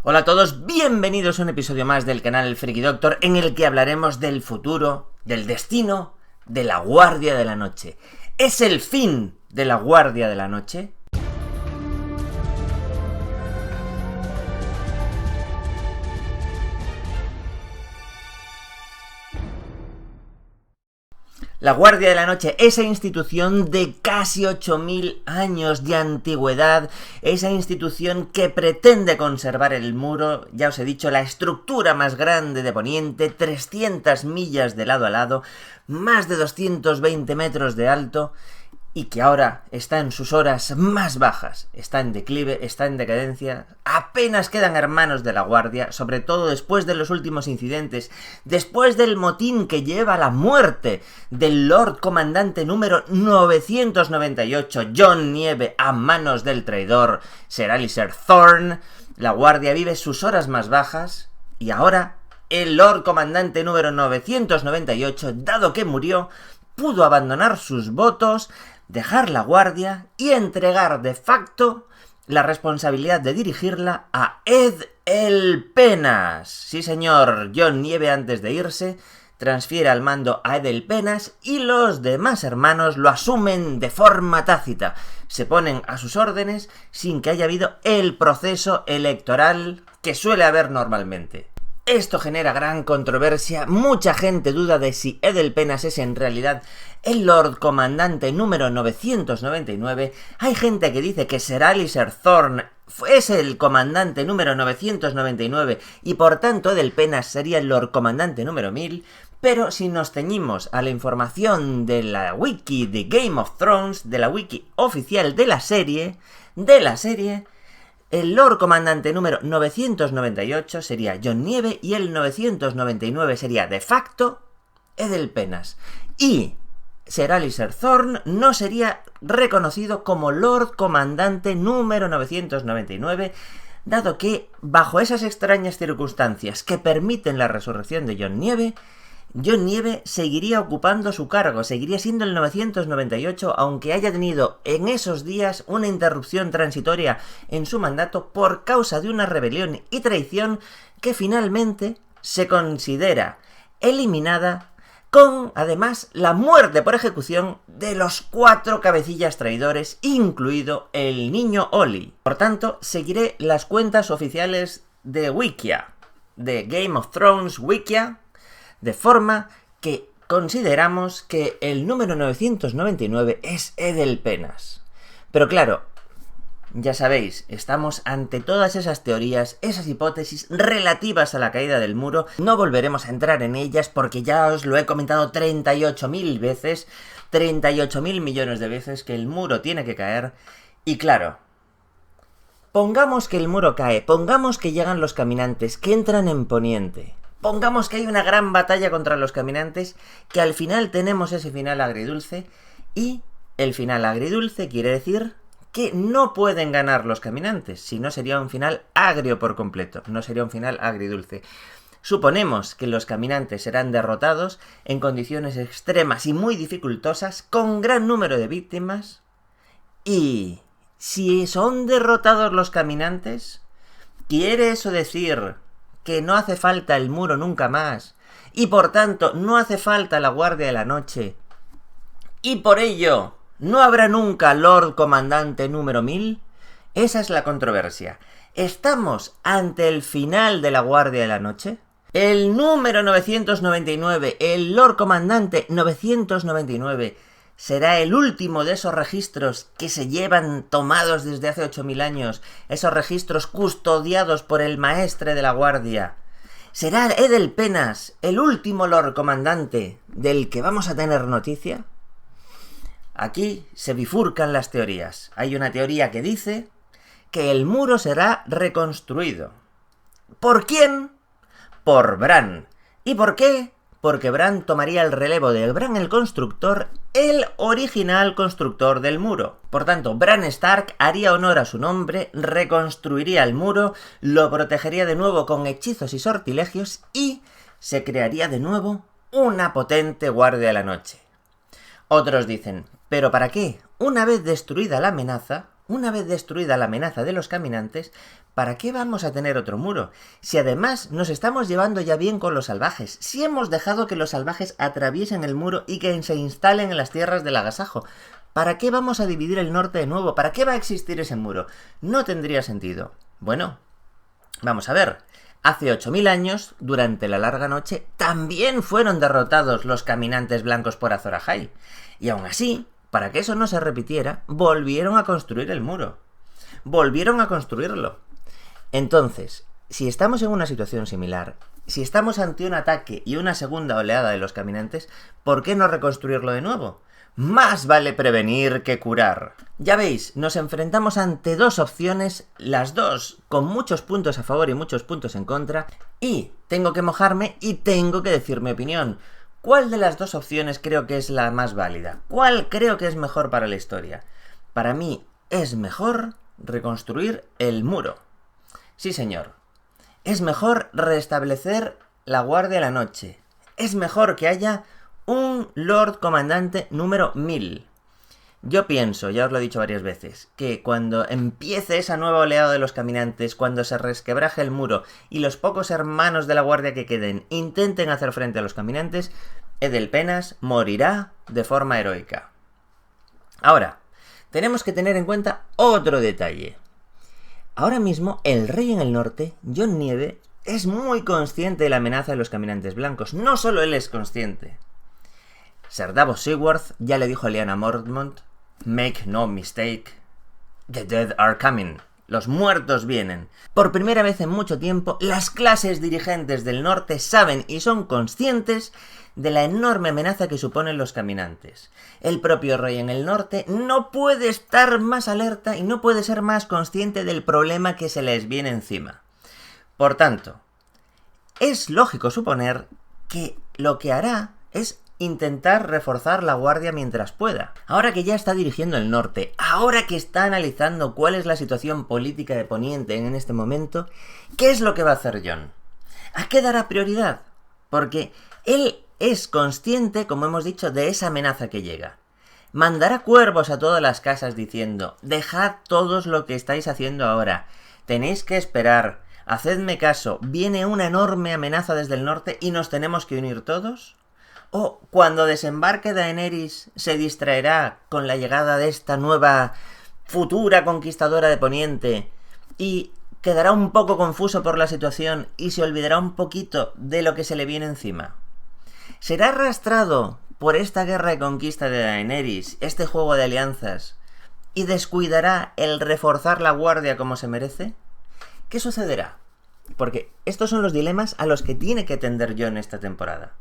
Hola a todos, bienvenidos a un episodio más del canal Friki Doctor, en el que hablaremos del futuro, del destino, de la Guardia de la Noche. ¿Es el fin de la Guardia de la Noche? La Guardia de la Noche, esa institución de casi 8000 años de antigüedad, esa institución que pretende conservar el muro, ya os he dicho, la estructura más grande de Poniente, 300 millas de lado a lado, más de 220 metros de alto, y que ahora está en sus horas más bajas, está en declive, está en decadencia. Apenas quedan hermanos de la Guardia, sobre todo después de los últimos incidentes, después del motín que lleva a la muerte del Lord Comandante número 998, John Nieve, a manos del traidor Sir Alistair Thorne. La Guardia vive sus horas más bajas, y ahora el Lord Comandante número 998, dado que murió, pudo abandonar sus votos, dejar la Guardia y entregar de facto la responsabilidad de dirigirla a Ed el Penas. Sí señor, John Nieve, antes de irse, transfiere al mando a Ed el Penas y los demás hermanos lo asumen de forma tácita. Se ponen a sus órdenes sin que haya habido el proceso electoral que suele haber normalmente. Esto genera gran controversia, mucha gente duda de si Ed el Penas es en realidad el Lord Comandante número 999, hay gente que dice que Sir Alistair Thorne es el Comandante número 999 y por tanto Ed el Penas sería el Lord Comandante número 1000, pero si nos ceñimos a la información de la wiki de Game of Thrones, de la wiki oficial de la serie, el Lord Comandante número 998 sería John Nieve y el 999 sería de facto Ed el Penas. Y Sir Alistair Thorne no sería reconocido como Lord Comandante número 999, dado que, bajo esas extrañas circunstancias que permiten la resurrección de John Nieve seguiría ocupando su cargo, seguiría siendo el 998, aunque haya tenido en esos días una interrupción transitoria en su mandato por causa de una rebelión y traición que finalmente se considera eliminada, con además la muerte por ejecución de los 4 cabecillas traidores, incluido el niño Olly. Por tanto, seguiré las cuentas oficiales de Wikia, de Game of Thrones Wikia, de forma que consideramos que el número 999 es Ed el Penas. Pero claro, ya sabéis, estamos ante todas esas teorías, esas hipótesis relativas a la caída del muro. No volveremos a entrar en ellas porque ya os lo he comentado 38.000 veces, 38.000 millones de veces que el muro tiene que caer. Y claro, pongamos que el muro cae, pongamos que llegan los caminantes, que entran en Poniente. Pongamos que hay una gran batalla contra los caminantes, que al final tenemos ese final agridulce, y el final agridulce quiere decir que no pueden ganar los caminantes, si no sería un final agrio por completo, no sería un final agridulce. Suponemos que los caminantes serán derrotados en condiciones extremas y muy dificultosas, con gran número de víctimas, y si son derrotados los caminantes, ¿quiere eso decir que no hace falta el muro nunca más, y por tanto no hace falta la Guardia de la Noche, y por ello no habrá nunca Lord Comandante número 1000? Esa es la controversia. ¿Estamos ante el final de la Guardia de la Noche? El número 999, el Lord Comandante 999, será el último de esos registros que se llevan tomados desde hace 8000 años, esos registros custodiados por el maestre de la Guardia. ¿Será Ed el Penas el último Lord Comandante del que vamos a tener noticia? Aquí se bifurcan las teorías. Hay una teoría que dice que el muro será reconstruido. ¿Por quién? Por Bran. ¿Y por qué? Porque Bran tomaría el relevo de Bran el Constructor, el original constructor del muro. Por tanto, Bran Stark haría honor a su nombre, reconstruiría el muro, lo protegería de nuevo con hechizos y sortilegios y se crearía de nuevo una potente Guardia de la Noche. Otros dicen, ¿pero para qué? Una vez destruida la amenaza, una vez destruida la amenaza de los caminantes, ¿para qué vamos a tener otro muro? Si además nos estamos llevando ya bien con los salvajes, si hemos dejado que los salvajes atraviesen el muro y que se instalen en las tierras del agasajo, ¿para qué vamos a dividir el norte de nuevo? ¿Para qué va a existir ese muro? No tendría sentido. Bueno, vamos a ver. Hace 8000 años, durante la larga noche, también fueron derrotados los caminantes blancos por Azor Ahai. Y aún así, para que eso no se repitiera, volvieron a construir el muro. Volvieron a construirlo. Entonces, si estamos en una situación similar, si estamos ante un ataque y una segunda oleada de los caminantes, ¿por qué no reconstruirlo de nuevo? Más vale prevenir que curar. Ya veis, nos enfrentamos ante dos opciones, las dos con muchos puntos a favor y muchos puntos en contra, y tengo que mojarme y tengo que decir mi opinión. ¿Cuál de las dos opciones creo que es la más válida? ¿Cuál creo que es mejor para la historia? Para mí es mejor reconstruir el muro. Sí, señor. Es mejor restablecer la guardia a la noche. Es mejor que haya un Lord Comandante número 1000. Yo pienso, ya os lo he dicho varias veces, que cuando empiece esa nueva oleada de los caminantes, cuando se resquebraje el muro y los pocos hermanos de la guardia que queden intenten hacer frente a los caminantes, Edelpenas morirá de forma heroica. Ahora, tenemos que tener en cuenta otro detalle. Ahora mismo, el rey en el norte, Jon Nieve, es muy consciente de la amenaza de los caminantes blancos. No solo él es consciente. Ser Davos Seaworth ya le dijo a Lyanna Mormont: "Make no mistake, the dead are coming". Los muertos vienen. Por primera vez en mucho tiempo, las clases dirigentes del norte saben y son conscientes de la enorme amenaza que suponen los caminantes. El propio rey en el norte no puede estar más alerta y no puede ser más consciente del problema que se les viene encima. Por tanto, es lógico suponer que lo que hará es intentar reforzar la guardia mientras pueda. Ahora que ya está dirigiendo el norte, ahora que está analizando cuál es la situación política de Poniente en este momento, ¿qué es lo que va a hacer Jon? ¿A qué dará prioridad? Porque él es consciente, como hemos dicho, de esa amenaza que llega. Mandará cuervos a todas las casas diciendo: "Dejad todos lo que estáis haciendo ahora. Tenéis que esperar. Hacedme caso. Viene una enorme amenaza desde el norte y nos tenemos que unir todos". O cuando desembarque Daenerys se distraerá con la llegada de esta nueva futura conquistadora de Poniente y quedará un poco confuso por la situación y se olvidará un poquito de lo que se le viene encima. ¿Será arrastrado por esta guerra de conquista de Daenerys, este juego de alianzas, y descuidará el reforzar la guardia como se merece? ¿Qué sucederá? Porque estos son los dilemas a los que tiene que atender Jon esta temporada.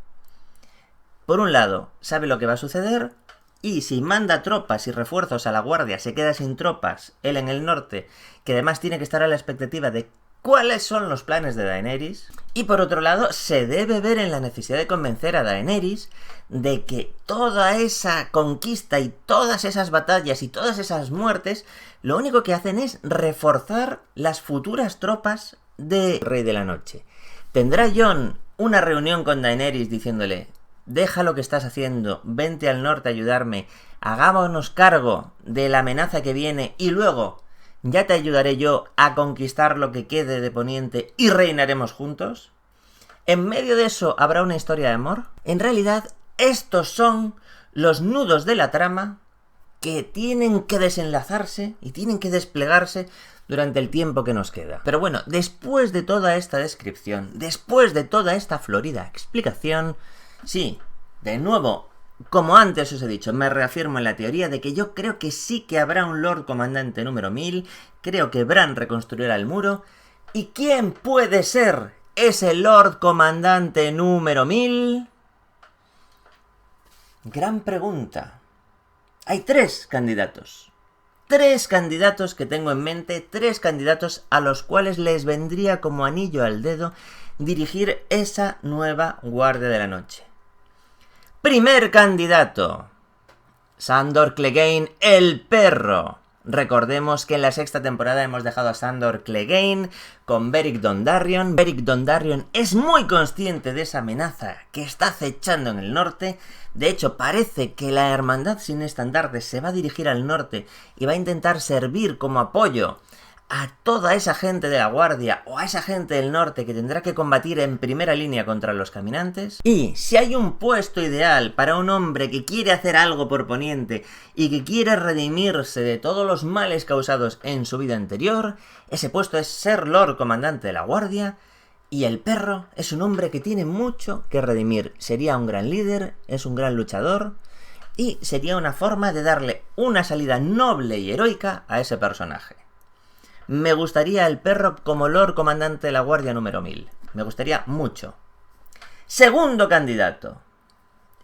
Por un lado, sabe lo que va a suceder, y si manda tropas y refuerzos a la guardia, se queda sin tropas, él en el norte, que además tiene que estar a la expectativa de cuáles son los planes de Daenerys. Y por otro lado, se debe ver en la necesidad de convencer a Daenerys de que toda esa conquista y todas esas batallas y todas esas muertes, lo único que hacen es reforzar las futuras tropas del Rey de la Noche. ¿Tendrá Jon una reunión con Daenerys diciéndole: "Deja lo que estás haciendo, vente al norte a ayudarme, hagámonos cargo de la amenaza que viene y luego ya te ayudaré yo a conquistar lo que quede de Poniente y reinaremos juntos"? ¿En medio de eso habrá una historia de amor? En realidad, estos son los nudos de la trama que tienen que desenlazarse y tienen que desplegarse durante el tiempo que nos queda. Pero bueno, después de toda esta descripción, después de toda esta florida explicación, sí, de nuevo, como antes os he dicho, me reafirmo en la teoría de que yo creo que sí que habrá un Lord Comandante número 1000, creo que Bran reconstruirá el muro. ¿Y quién puede ser ese Lord Comandante número 1000? Gran pregunta. Hay tres candidatos. Tres candidatos que tengo en mente, tres candidatos a los cuales les vendría como anillo al dedo dirigir esa nueva Guardia de la Noche. Primer candidato: Sandor Clegane el Perro, Recordemos que en la sexta temporada hemos dejado a Sandor Clegane con Beric Dondarrion. Beric Dondarrion es muy consciente de esa amenaza que está acechando en el norte. De hecho, parece que la Hermandad sin Estandarte se va a dirigir al norte y va a intentar servir como apoyo a toda esa gente de la Guardia o a esa gente del norte que tendrá que combatir en primera línea contra los caminantes. Y si hay un puesto ideal para un hombre que quiere hacer algo por Poniente y que quiere redimirse de todos los males causados en su vida anterior, ese puesto es ser Lord Comandante de la Guardia. Y el perro es un hombre que tiene mucho que redimir. Sería un gran líder, es un gran luchador y sería una forma de darle una salida noble y heroica a ese personaje. Me gustaría el perro como Lord Comandante de la Guardia número 1000. Me gustaría mucho. Segundo candidato.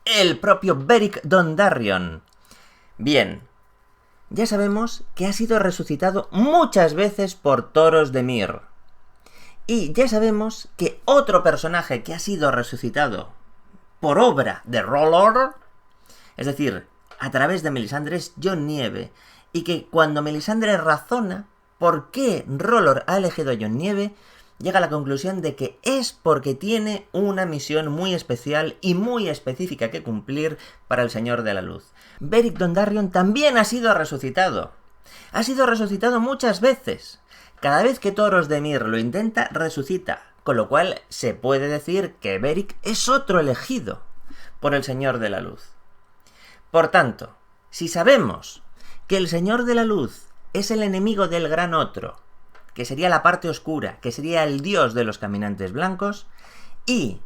El propio Beric Dondarrion. Bien. Ya sabemos que ha sido resucitado muchas veces por Thoros de Myr. Y ya sabemos que otro personaje que ha sido resucitado por obra de R'hllor, es decir, a través de Melisandre, es Jon Nieve. Y que cuando Melisandre razona por qué R'hllor ha elegido a Jon Nieve, llega a la conclusión de que es porque tiene una misión muy especial y muy específica que cumplir para el Señor de la Luz. Beric Dondarrion también ha sido resucitado. Ha sido resucitado muchas veces. Cada vez que Thoros de Myr lo intenta, resucita. Con lo cual se puede decir que Beric es otro elegido por el Señor de la Luz. Por tanto, si sabemos que el Señor de la Luz es el enemigo del Gran Otro, que sería la parte oscura, que sería el dios de los caminantes blancos, y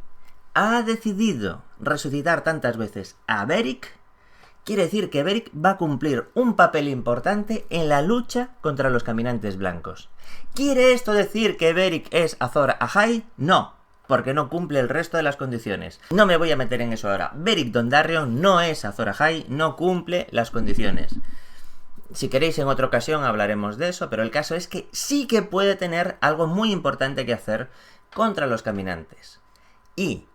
ha decidido resucitar tantas veces a Beric, quiere decir que Beric va a cumplir un papel importante en la lucha contra los caminantes blancos. ¿Quiere esto decir que Beric es Azor Ahai? No, porque no cumple el resto de las condiciones. No me voy a meter en eso ahora. Beric Dondarrion no es Azor Ahai, no cumple las condiciones. Si queréis en otra ocasión hablaremos de eso, pero el caso es que sí que puede tener algo muy importante que hacer contra los caminantes. Y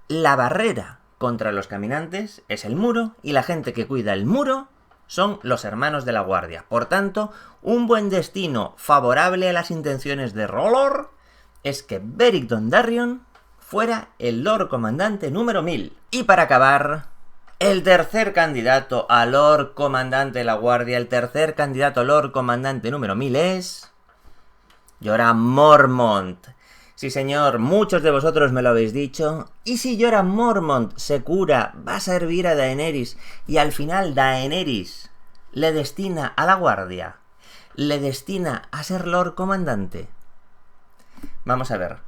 la barrera contra los caminantes es el muro, y la gente que cuida el muro son los hermanos de la Guardia. Por tanto, un buen destino favorable a las intenciones de R'hllor es que Beric Dondarrion fuera el Lord Comandante número 1000. Y para acabar, el tercer candidato a Lord Comandante de la Guardia, el tercer candidato a Lord Comandante número 1000 es Jorah Mormont. Sí, señor, muchos de vosotros me lo habéis dicho. Y si Jorah Mormont se cura, va a servir a Daenerys, y al final Daenerys le destina a la Guardia, le destina a ser Lord Comandante. Vamos a ver.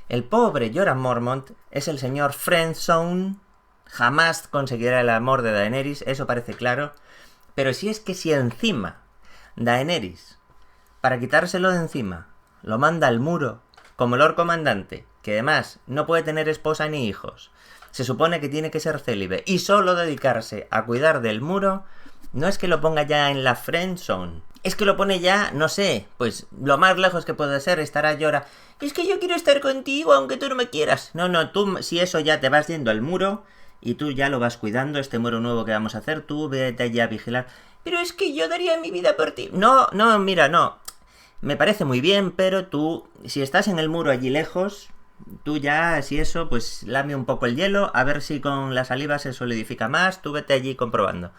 El pobre Jorah Mormont es el señor Friendzone. Jamás conseguirá el amor de Daenerys, eso parece claro. Pero si es que si encima Daenerys, para quitárselo de encima, lo manda al muro como Lord Comandante, que además no puede tener esposa ni hijos, se supone que tiene que ser célibe y solo dedicarse a cuidar del muro, no es que lo ponga ya en la friendzone, es que lo pone ya, no sé, pues lo más lejos que puede ser estará Jorah. Es que yo quiero estar contigo aunque tú no me quieras. No, tú si eso ya te vas yendo al muro y tú ya lo vas cuidando, este muro nuevo que vamos a hacer, tú vete allá a vigilar. Pero es que yo daría mi vida por ti. No, mira, no. Me parece muy bien, pero tú, si estás en el muro allí lejos, tú ya, si eso, pues lame un poco el hielo, a ver si con la saliva se solidifica más, tú vete allí comprobando.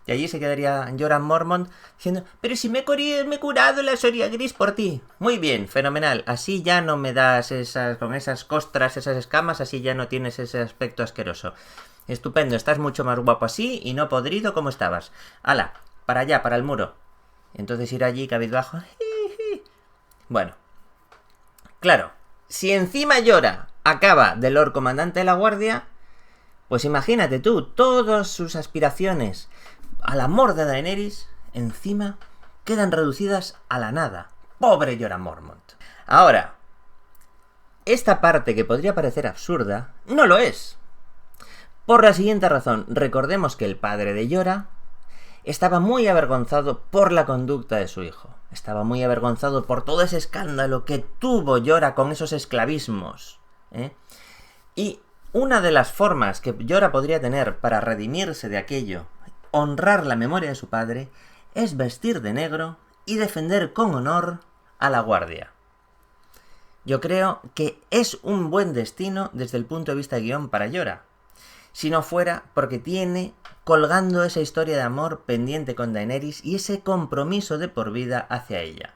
Y allí se quedaría Jorah Mormont diciendo, pero si me he curado la Soria Gris por ti. Muy bien, fenomenal. Así ya no me das con esas costras, esas escamas, así ya no tienes ese aspecto asqueroso. Estupendo, estás mucho más guapo así y no podrido como estabas. ¡Hala! Para allá, para el muro. Entonces ir allí cabizbajo. Bueno. Claro, si encima Jorah acaba de Lord Comandante de la Guardia, pues imagínate tú, todas sus aspiraciones al amor de Daenerys, encima quedan reducidas a la nada. Pobre Jorah Mormont. Ahora, esta parte que podría parecer absurda, no lo es. Por la siguiente razón, recordemos que el padre de Jorah estaba muy avergonzado por la conducta de su hijo. Estaba muy avergonzado por todo ese escándalo que tuvo Jorah con esos esclavismos. Y una de las formas que Jorah podría tener para redimirse de aquello, honrar la memoria de su padre, es vestir de negro y defender con honor a la Guardia. Yo creo que es un buen destino desde el punto de vista de guión para Jorah. Si no fuera porque tiene colgando esa historia de amor pendiente con Daenerys y ese compromiso de por vida hacia ella.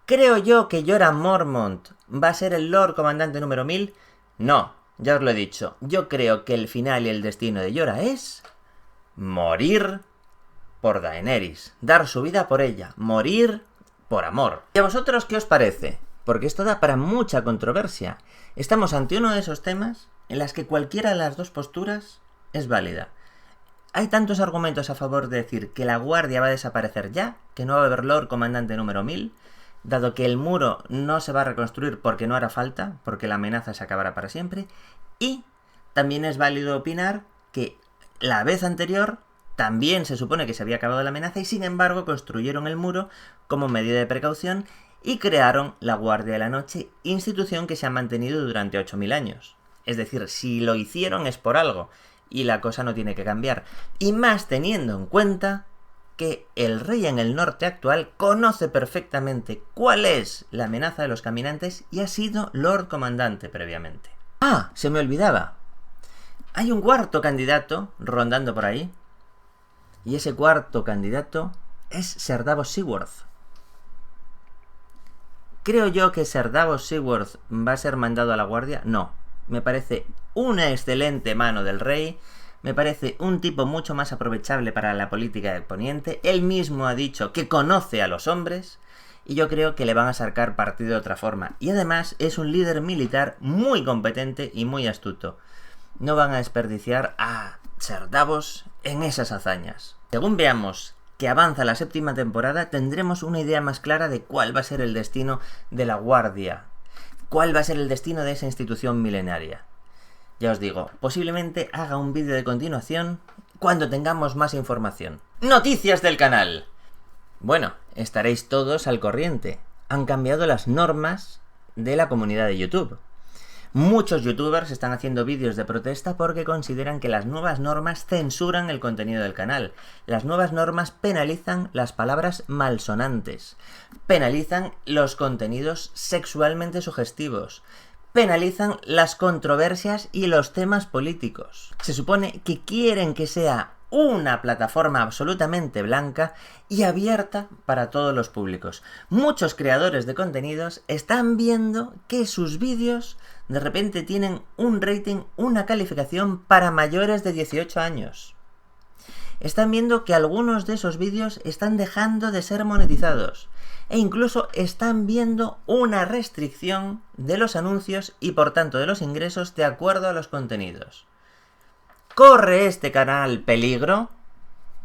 ¿Creo yo que Jorah Mormont va a ser el Lord Comandante número 1000? No, ya os lo he dicho. Yo creo que el final y el destino de Jorah es morir por Daenerys, dar su vida por ella, morir por amor. ¿Y a vosotros qué os parece? Porque esto da para mucha controversia. Estamos ante uno de esos temas en las que cualquiera de las dos posturas es válida. Hay tantos argumentos a favor de decir que la Guardia va a desaparecer ya, que no va a haber Lord Comandante número 1000, dado que el muro no se va a reconstruir porque no hará falta, porque la amenaza se acabará para siempre, y también es válido opinar que la vez anterior también se supone que se había acabado la amenaza y sin embargo construyeron el muro como medida de precaución y crearon la Guardia de la Noche, institución que se ha mantenido durante 8000 años. Es decir, si lo hicieron es por algo, y la cosa no tiene que cambiar. Y más teniendo en cuenta que el rey en el norte actual conoce perfectamente cuál es la amenaza de los caminantes y ha sido Lord Comandante previamente. ¡Ah! Se me olvidaba. Hay un cuarto candidato rondando por ahí, y ese cuarto candidato es Ser Davos Seaworth. ¿Creo yo que Ser Davos Seaworth va a ser mandado a la Guardia? No. Me parece una excelente mano del rey, me parece un tipo mucho más aprovechable para la política del Poniente, él mismo ha dicho que conoce a los hombres, y yo creo que le van a sacar partido de otra forma, y además es un líder militar muy competente y muy astuto. No van a desperdiciar a Ser Davos en esas hazañas. Según veamos que avanza la 7ª temporada, tendremos una idea más clara de cuál va a ser el destino de la Guardia. ¿Cuál va a ser el destino de esa institución milenaria? Ya os digo, posiblemente haga un vídeo de continuación cuando tengamos más información. ¡Noticias del canal! Bueno, estaréis todos al corriente. Han cambiado las normas de la comunidad de YouTube. Muchos youtubers están haciendo vídeos de protesta porque consideran que las nuevas normas censuran el contenido del canal. Las nuevas normas penalizan las palabras malsonantes, penalizan los contenidos sexualmente sugestivos, penalizan las controversias y los temas políticos. Se supone que quieren que sea una plataforma absolutamente blanca y abierta para todos los públicos. Muchos creadores de contenidos están viendo que sus vídeos de repente tienen un rating, una calificación para mayores de 18 años. Están viendo que algunos de esos vídeos están dejando de ser monetizados e incluso están viendo una restricción de los anuncios y por tanto de los ingresos de acuerdo a los contenidos. ¿Corre este canal peligro?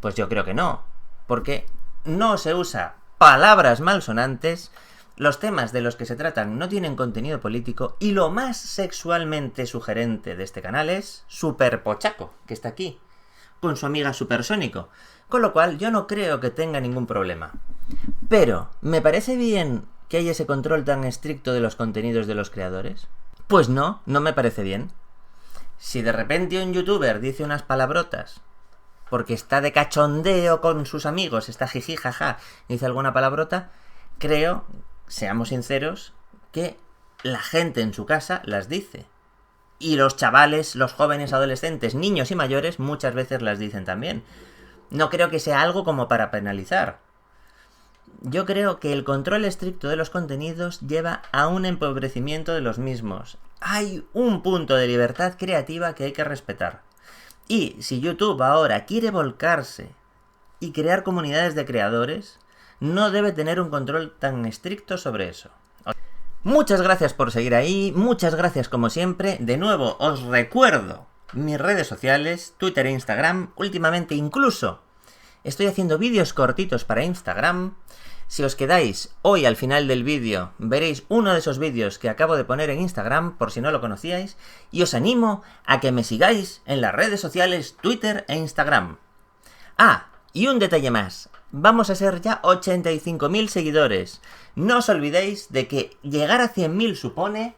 Pues yo creo que no, porque no se usa palabras malsonantes, los temas de los que se tratan no tienen contenido político y lo más sexualmente sugerente de este canal es Super Pochaco, que está aquí, con su amiga Supersónico, con lo cual yo no creo que tenga ningún problema. Pero, ¿me parece bien que haya ese control tan estricto de los contenidos de los creadores? Pues no, no me parece bien. Si de repente un youtuber dice unas palabrotas porque está de cachondeo con sus amigos, está jiji jaja, dice alguna palabrota, creo, seamos sinceros, que la gente en su casa las dice. Y los chavales, los jóvenes, adolescentes, niños y mayores muchas veces las dicen también. No creo que sea algo como para penalizar. Yo creo que el control estricto de los contenidos lleva a un empobrecimiento de los mismos. Hay un punto de libertad creativa que hay que respetar. Y si YouTube ahora quiere volcarse y crear comunidades de creadores, no debe tener un control tan estricto sobre eso. Muchas gracias por seguir ahí, muchas gracias como siempre. De nuevo, os recuerdo mis redes sociales, Twitter e Instagram. Últimamente incluso estoy haciendo vídeos cortitos para Instagram. Si os quedáis hoy al final del vídeo, veréis uno de esos vídeos que acabo de poner en Instagram, por si no lo conocíais, y os animo a que me sigáis en las redes sociales Twitter e Instagram. Ah, y un detalle más, vamos a ser ya 85.000 seguidores. No os olvidéis de que llegar a 100.000 supone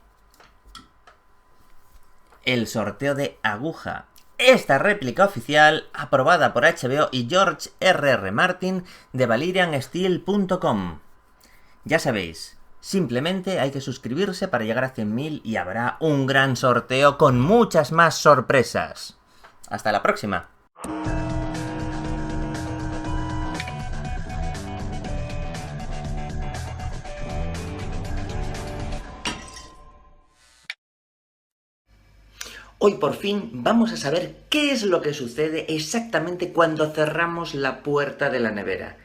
el sorteo de Aguja, esta réplica oficial aprobada por HBO y George R.R. Martin de ValerianSteel.com. Ya sabéis, simplemente hay que suscribirse para llegar a 100.000 y habrá un gran sorteo con muchas más sorpresas. ¡Hasta la próxima! Hoy por fin vamos a saber qué es lo que sucede exactamente cuando cerramos la puerta de la nevera.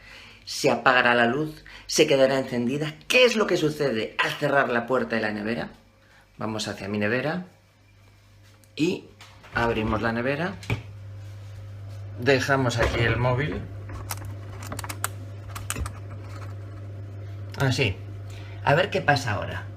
¿Se apagará la luz? ¿Se quedará encendida? ¿Qué es lo que sucede al cerrar la puerta de la nevera? Vamos hacia mi nevera y abrimos la nevera. Dejamos aquí el móvil. Así. A ver qué pasa ahora.